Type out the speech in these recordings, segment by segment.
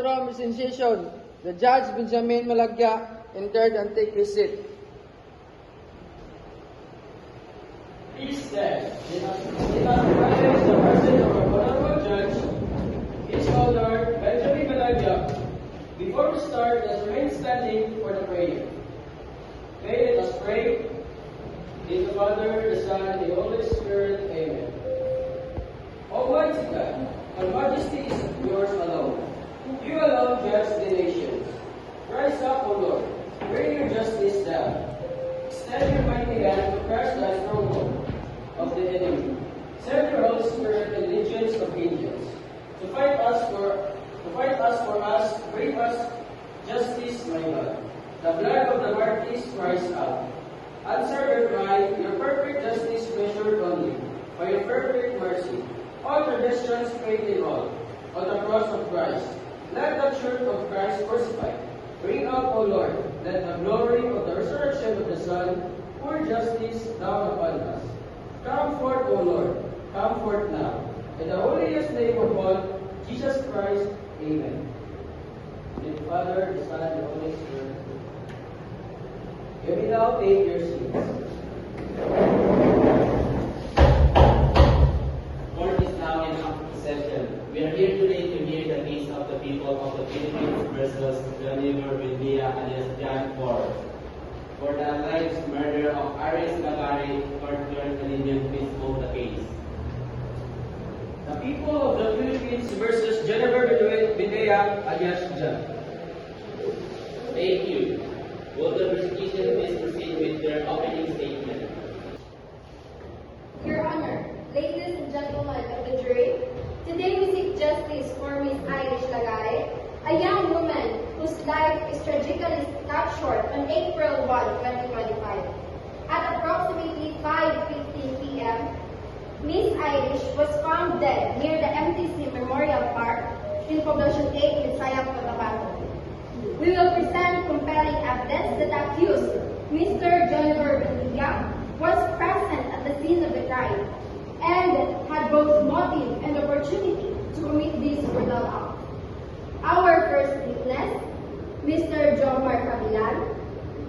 pastoral presentation, the Judge Benjamin Malagya entered and take his seat. Please stand. Let us recognize the person of our honorable judge, His Honor Benjamin Malagya. Before we start, let's remain standing for the prayer. Okay, let us pray. In the Father, the Son, and the Holy Spirit. Amen. Almighty God, our majesty is yours alone. You alone judge the nations. Rise up, O Lord. Bring your justice down. Extend your mighty hand to crush the stronghold of the enemy. Send your Holy Spirit and legions of angels to fight for us, bring us justice, my God. The blood of the martyrs cries out. Answer your cry, your perfect justice measured only by your perfect mercy. All traditions paid in all on the cross of Christ. Let the church of Christ crucified bring up, O Lord, let the glory of the resurrection of the Son pour justice down upon us. Come forth, O Lord, come forth now. In the holiest name of all, Jesus Christ, Amen. In the Father, the Son, and the Holy Spirit. You may now take your seats. Court is now in session. We are here today to hear the case of the people of the Philippines versus Joniver Buendia alias John Paul for the alleged murder of Aris Lagari, court-clerk Canadian. Please vote the case. The people of the Philippines versus Joniver Buendia alias John. Thank you. Will the prosecution please proceed with their opening statement? Your Honor, ladies and gentlemen of the jury, today we seek justice for Miss Irish Lagare, a young woman whose life is tragically cut short on April 1, 2025. At approximately 5:15 p.m., Miss Irish was found dead near the MTC Memorial Park in Poblacion 8, Visayas, Cotabato. We will present compelling evidence that accused Mr. Joniver Buendia was present at the scene of the crime and had both motive and opportunity to commit this brutal act. Our first witness, Mr. Jomar Cabilan,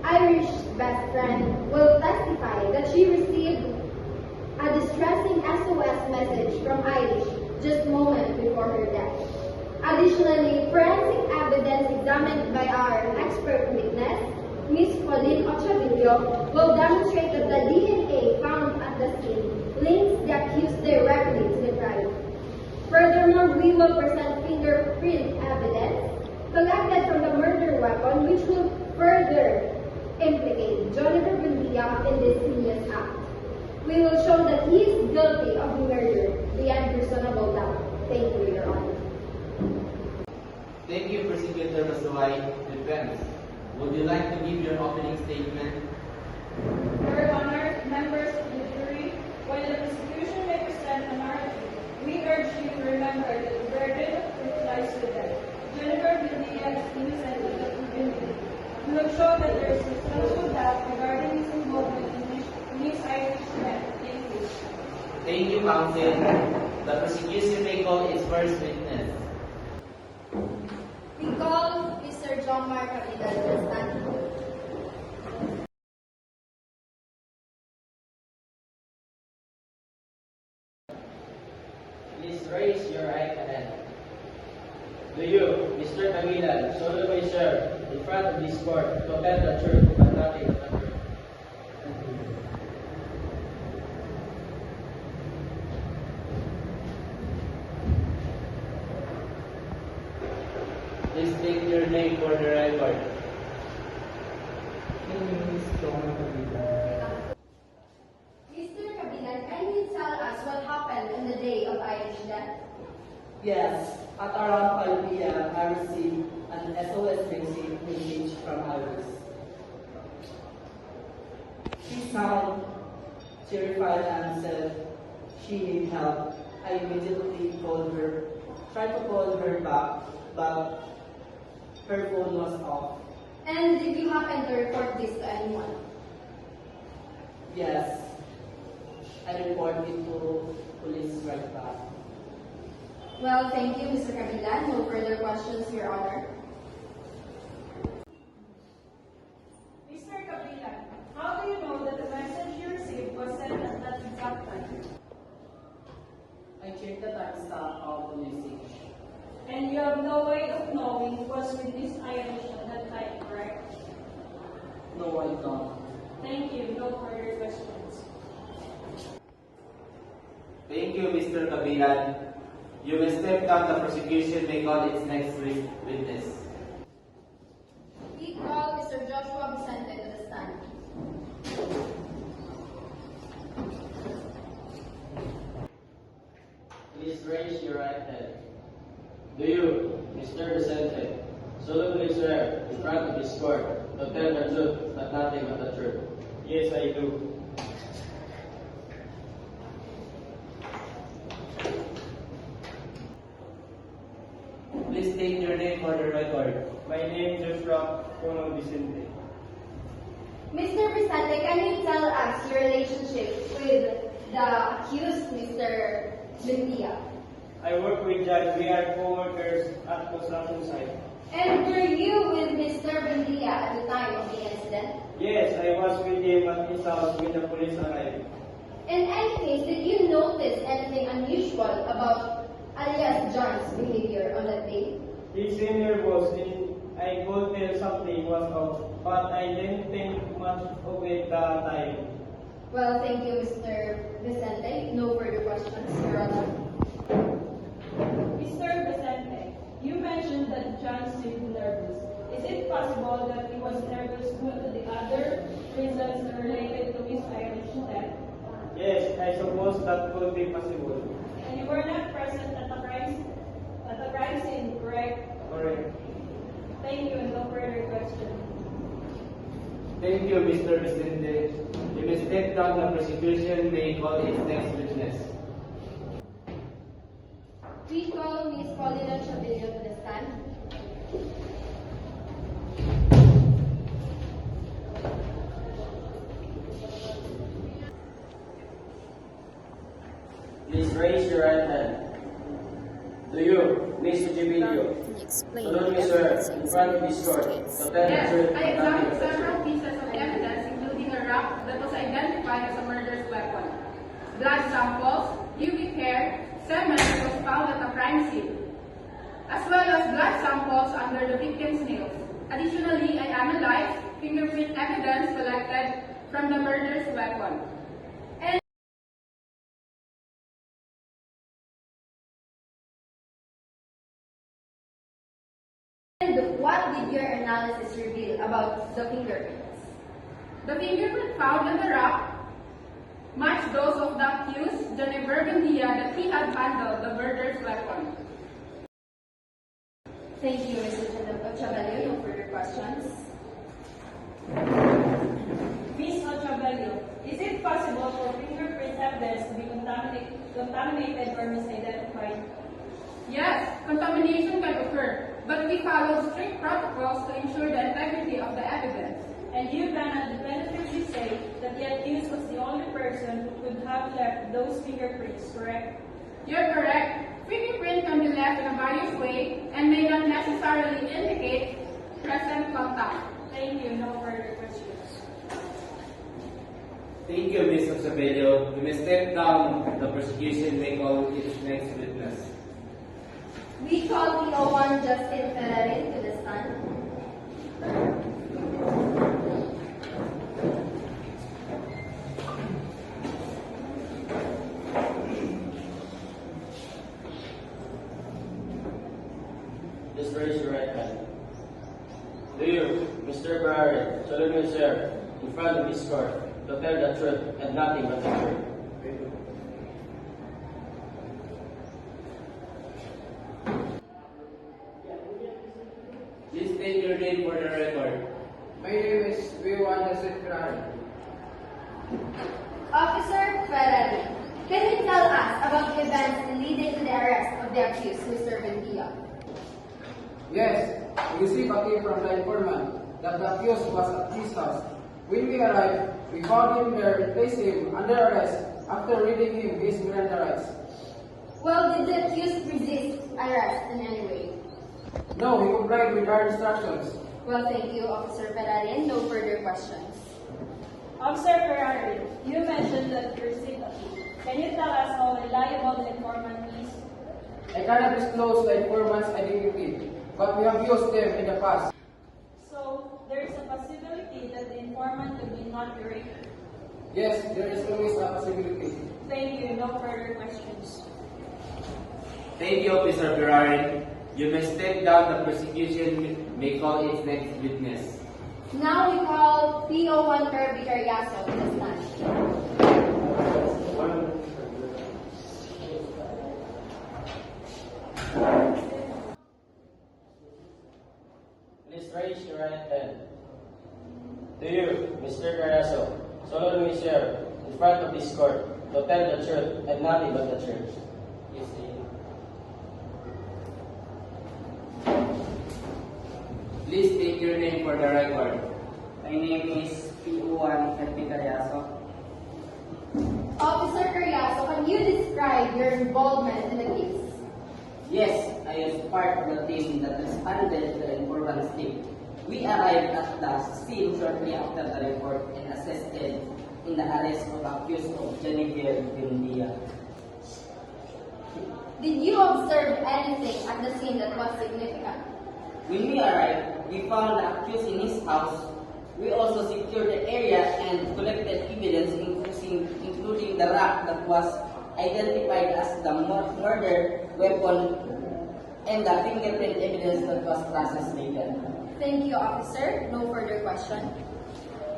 Irish's best friend, will testify that she received a distressing SOS message from Irish just moments before her death. Additionally, forensic evidence examined by our expert witness, Ms. Pauline Ochavillo, will demonstrate that the DNA found at the scene links the accused directly to the crime. Furthermore, we will present fingerprint evidence collected from the murder weapon, which will further implicate Joniver Buendia in this heinous act. We will show that he is guilty of murder beyond reasonable doubt. Thank you, Your Honor. Thank you, Prosecutor Masuay. Defense, would you like to give your opening statement? Your Honor, members of the jury, while the prosecution may present a narrative, we urge you to remember that the burden of proof lies with them. Joniver Buendia is innocent of the proven. We will show that there is substantial doubt regarding his involvement in Miss Irish's death. Thank you. Thank you, counsel. The prosecution may call its first witness. We call Mr. Jomar Cabilan to stand. Please raise your right hand. Do you, Mr. Cabilan, solemnly swear in front of this court to tell the truth and nothing but the truth? Please state your name for the record. Mr. Cabilan, can you tell us what happened on the day of Irish death? Yes, at around 5 p.m., I received an SOS message from Iris. She sounded terrified and said she needed help. I immediately tried to call her back, but her phone was off. And did you happen to report this to anyone? Yes, I reported it to police right back. Well, thank you, Mr. Cabilan. No further questions, Your Honor. Mr. Cabilan, how do you know that the message you received was sent at that exact time? I checked the timestamp of the message. And you have no way of knowing who was with Miss Irish at that time, correct? No, I don't. Thank you. No further questions. Thank you, Mr. Kabilan. You may step down. The prosecution may call its next witness. We call Mr. Joshua Vicente to the stand. Please raise your right hand. Do you, Mr. Vicente, solemnly swear in front of this court to tell the truth but nothing but the truth? Yes, I do. Please state your name for the record. My name is Joshua Cono Vicente. Mr. Vicente, can you tell us your relationship with the accused, Mr. Lindia? I work with Judge. We are co-workers at construction site. And were you with Mr. Lindia at the time of the incident? Yes, I was with him at his house when the police arrived. In any case, did you notice anything unusual about alias John's behavior on that day? He seemed nervous and I could tell something was off, but I didn't think much of it that time. Well, thank you, Mr. Vicente. No further questions, Your Honor. Mr. Vicente, you mentioned that John seemed nervous. Is it possible that he was nervous due to the other reasons related to Miss Irish's death? Yes, I suppose that could be possible. And you were not present at the crime scene, correct? Correct. Thank you, and no further questions. Thank you, Mr. Vicente. You may step down. The prosecution may call its next witness. We call Ms. Paulina Chavillo to the stand. Please raise your right hand. Do you, Ms. Gibilio, solemnly swear in front of this court to tell the Yes, truth I and nothing examined but the several truth? pieces of evidence, including a rock that was identified as a murderous weapon, blood samples, pubic hair, semen that was found at the crime scene, as well as blood samples under the victim's nails. Additionally, I analyzed fingerprint evidence collected from the murderous weapon. And what did your analysis reveal about the fingerprints? The fingerprint found on the rock matched those of the accused, Johnny Burgundia, that he had handled the murderous weapon. Thank you, Mr. Chavillo. No further questions. Ms. Ochavalio, is it possible for fingerprint evidence to be contaminated or misidentified? Yes, contamination can occur, but we follow strict protocols to ensure the integrity of the evidence. And you cannot definitively say that the accused was the only person who could have left those fingerprints, correct? You're correct. Fingerprint can be left in a various way and may not necessarily indicate present contact. Thank you. No further questions. Thank you, Mr. Sabello. You may step down. The prosecution may call its next witness. We call PO1 Justin Ferrerin to the stand. Just raise your right hand. Do you, Mr. Ferrari, solemnly swear in front of this court to tell the truth and nothing but the truth? Please state your name for the record. My name is V1 Joseph Ferrari. Officer Ferrerin, can you tell us about the events leading to the arrest of the accused, Mr. Vendia? Yes, we received a tip from the informant that the accused was at his house. When we arrived, we found him there and placed him under arrest after reading him his Miranda rights. Well, did the accused resist arrest in any way? No, he complied with our instructions. Well, thank you, Officer Ferrarin. No further questions. Officer Ferrari, you mentioned that you received a tip. Can you tell us how reliable the informant is? I cannot disclose the informant's identity, but we have used them in the past. So, there is a possibility that the informant could be not great. Yes, there is always a possibility. Thank you. No further questions. Thank you, Officer Ferrari. You may step down. The prosecution may call its next witness. Now we call PO1 Kirby Carriazo to the stand. Please raise your right hand. To you, Mr. Carrasco, solemnly swear in front of this court to tell the truth and nothing but the truth. Yes, sir. Please state your name for the record. My name is PO1 Kirby Carriazo. Officer Carriazo, can you describe your involvement in the case? Yes, I was part of the team that responded to the informant's tip. We arrived at the scene shortly after the report and assisted in the arrest of accused of Jennifer Buendia. Did you observe anything at the scene that was significant? When we arrived, we found the accused in his house. We also secured the area and collected evidence including the rock that was identified as the murder weapon and the fingerprint evidence that was processed later. Thank you, officer. No further question.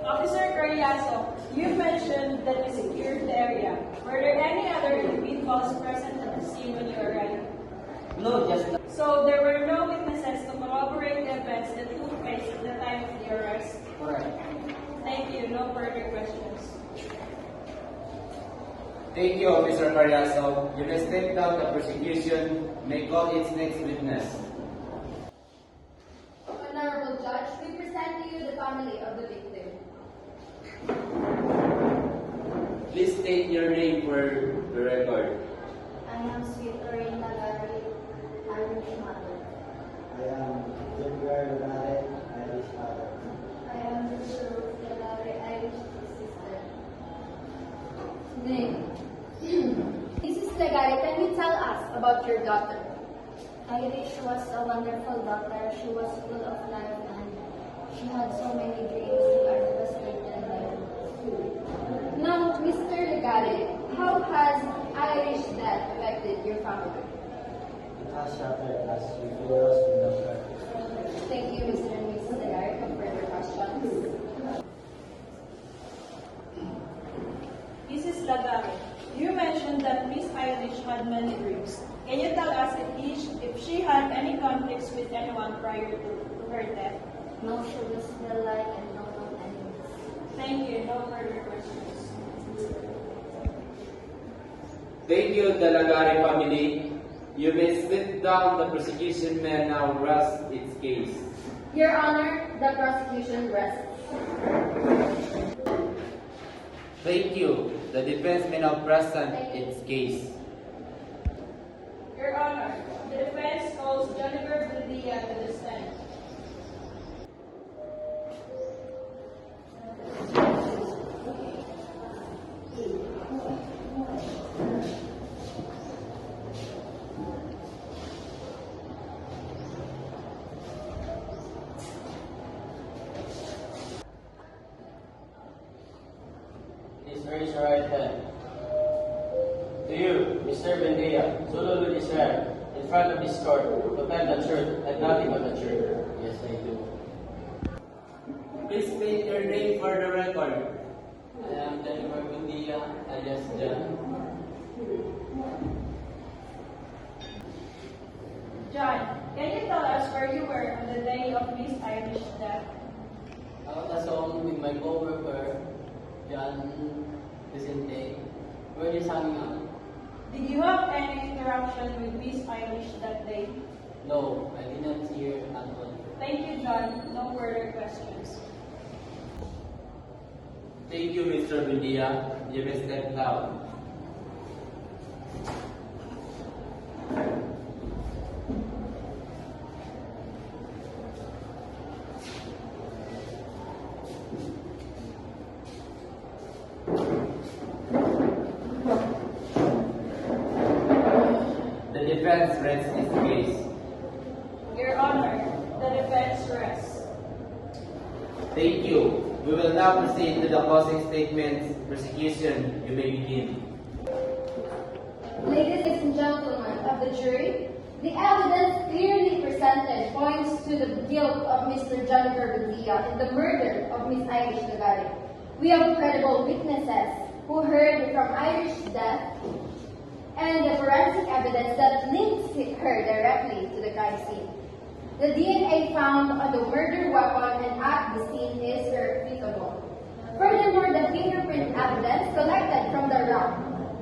Officer Carriazo, you mentioned that you secured the area. Were there any other individuals present at the scene when you arrived? No, just the So there were no witnesses to corroborate the events that took place at the time of the arrest. correct. Thank you. No further questions. Thank you, Officer Carriazo. You may step down. The prosecution may call its next witness. Honorable Judge, we present to you the family of the victim. Please state your name for the record. I am Sweet Lorraine Lagari, Irish mother. I am Jennifer Lagare, Irish father. I am Ruth Lagari, Irish sister. Name. Mrs. Lagari, can you tell us about your daughter? Irish was a wonderful daughter. She was full of life and she had so many dreams that are devastated by school. Now, Mr. Lagari, how has Irish death affected your family? It has shattered as we lost in the church. Thank you, Mr. and Mrs. Lagari, for further questions. Mrs. Lagare, you mentioned that Miss Irish had many dreams. Can you tell us if she had any conflicts with anyone prior to her death? No, she was still alive and no known enemies. Thank you. No further questions. Thank you, the Lagare family. You may sit down. The prosecution may now rest its case. Your Honor, the prosecution rests. Thank you. The defense may now present its case. Your Honor, the defense calls Jennifer Buendia to the stand. Please raise your right hand. To you, Mr. Buendia, solemnly swear in front of this court to tell the truth and nothing but the truth. Yes, I do. Please state your name for the record. I am Jennifer Buendia, alias Jan. John, can you tell us where you were on the day of Miss Irish's death? I was at home with my co-worker, John Vicente. We were just hanging out. Did you have any interaction with Miss Irish that day? No, I did not see her at all. Thank you, John. No further questions. Thank you, Mr. Buendia. You may step down. defense rests this case. Your Honor, the defense rests. Thank you. We will now proceed to the closing statements. Prosecution, you may begin. Ladies and gentlemen of the jury, the evidence clearly presented points to the guilt of Mr. Jennifer Buendia in the murder of Miss Irish Lagare. We have credible witnesses who heard from Irish death and the forensic evidence that links her directly to the crime scene. The DNA found on the murder weapon and at the scene is irrefutable. Furthermore, the fingerprint evidence collected from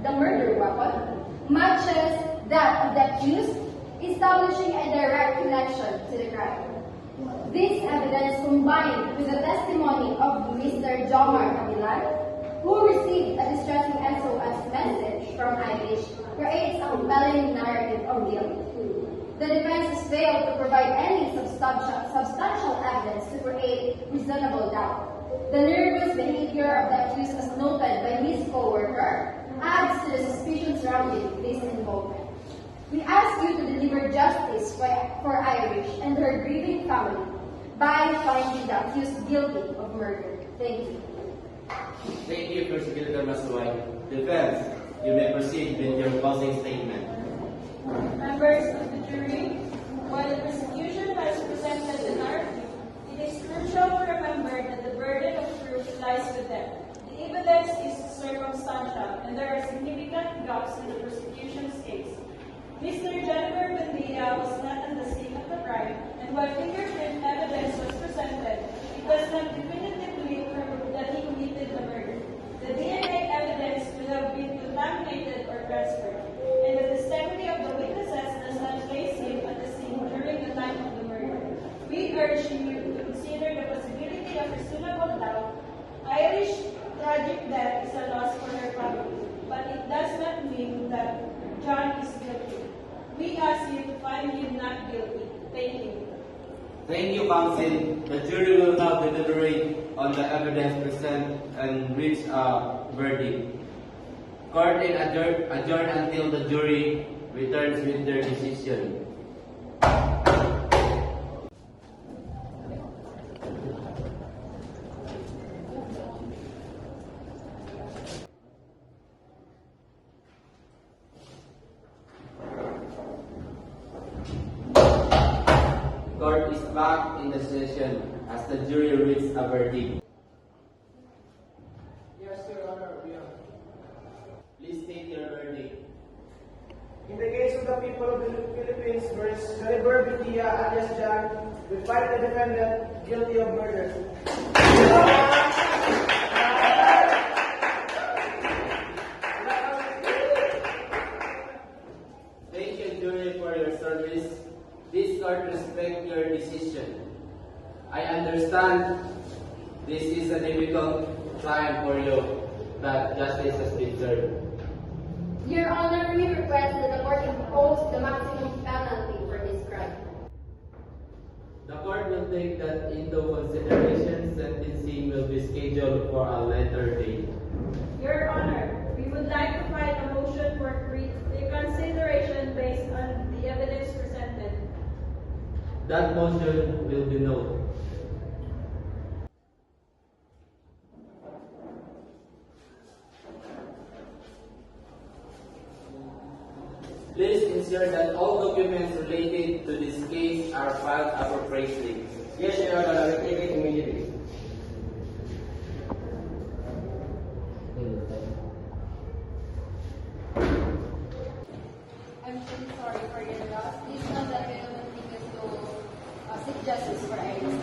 the murder weapon matches that of the accused, establishing a direct connection to the crime. This evidence, combined with the testimony of Mr. Jomar Cabilan, who received a distressing SOS message from Irish, creates a compelling narrative of guilt. The defense has failed to provide any substantial evidence to create reasonable doubt. The nervous behavior of the accused, as noted by his co-worker, adds to the suspicion surrounding this involvement. We ask you to deliver justice for Irish and her grieving family by finding the accused guilty of murder. Thank you. Thank you, Prosecutor Masuay. Defense, you may proceed with your closing statement. Members of the jury, while the prosecution has presented the narrative, it is crucial to remember that the burden of proof lies with them. The evidence is circumstantial, and there are significant gaps in the prosecution's case. Mr. Jennifer Buendia was not on the scene of the crime, and while fingerprint evidence was presented, it does not definitively prove that he committed the murder. The DNA evidence will have been contaminated or transferred, and the testimony of the witnesses does not place him at the scene during the time of the murder. We urge you to consider the possibility of reasonable doubt. Irish tragic death is a loss for her family, but it does not mean that John is guilty. We ask you to find him not guilty. Thank you. Thank you, counsel. The jury will now deliberate on the evidence presented and reach a verdict. Court is adjourned until the jury returns with their decision. Court is back in the session as the jury reaches a verdict. Yes, Your Honor, we are. Please state your verdict. In the case of the people of the Philippines versus Jennifer Buendia alias John, we find the defendant guilty of murder. Thank you, jury, for your service. This court respects your decision. I understand this is a difficult time for you, but justice has been served. Your Honor, we request that the court impose the maximum penalty for this crime. The court will take that into consideration. Sentencing will be scheduled for a later date. Your Honor, we would like to file a motion for reconsideration based on the evidence presented. That motion will be noted. Please ensure that all documents related to this case are filed appropriately. Yes, Your Honor, I will take it immediately. I'm truly sorry for your loss. Please know that we will continue to seek justice for Iris.